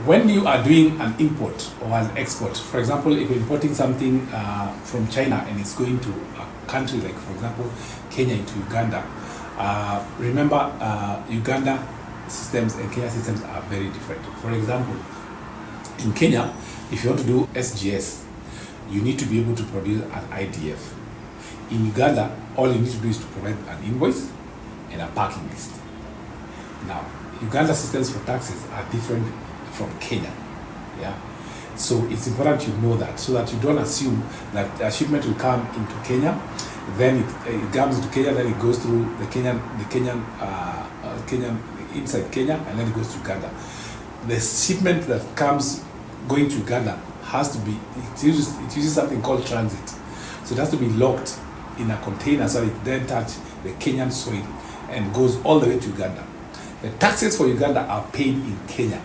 when you are doing an import or an export, for example, if you're importing something from China and it's going to a country like, for example, Kenya into Uganda, remember Uganda systems and Kenya systems are very different. For example, in Kenya, if you want to do SGS, you need to be able to produce an IDF. In Uganda, all you need to do is to provide an invoice and a packing list. Now, Uganda systems for taxes are different from Kenya. Yeah, so it's important you know that, so that you don't assume that a shipment will come into Kenya, then it comes into Kenya, then it goes through the Kenyan inside Kenya, and then it goes to Uganda. The shipment that comes going to Uganda has to be, it uses something called transit, so it has to be locked in a container so it then touch the Kenyan soil and goes all the way to Uganda. The taxes for Uganda are paid in Kenya.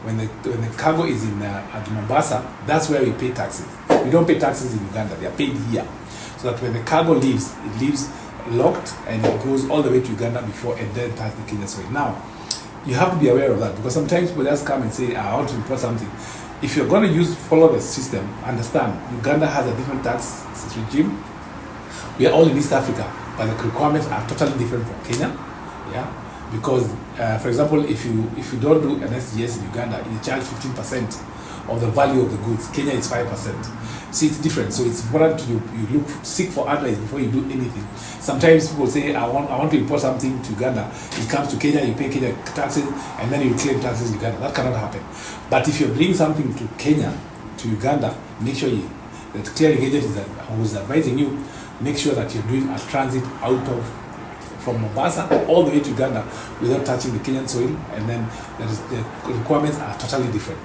When the cargo is in at Mombasa, that's where we pay taxes. We don't pay taxes in Uganda; they are paid here. So that when the cargo leaves, it leaves locked and it goes all the way to Uganda before it then touches the Kenyan soil. Now, you have to be aware of that, because sometimes people just come and say, "I want to import something." If you're going to follow the system, understand Uganda has a different tax regime. We are all in East Africa, but the requirements are totally different from Kenya. Yeah, because for example, if you don't do an SGS in Uganda, you charge 15% of the value of the goods. Kenya is 5%. See, it's different. So it's important to you seek for advice before you do anything. Sometimes people say, I want to import something to Uganda. It comes to Kenya, you pay Kenya taxes, and then you claim taxes in Uganda. That cannot happen. But if you're bringing something to Kenya, to Uganda, make sure that clearing agent who's advising you, make sure that you're doing a transit from Mombasa all the way to Uganda without touching the Kenyan soil, and then the requirements are totally different.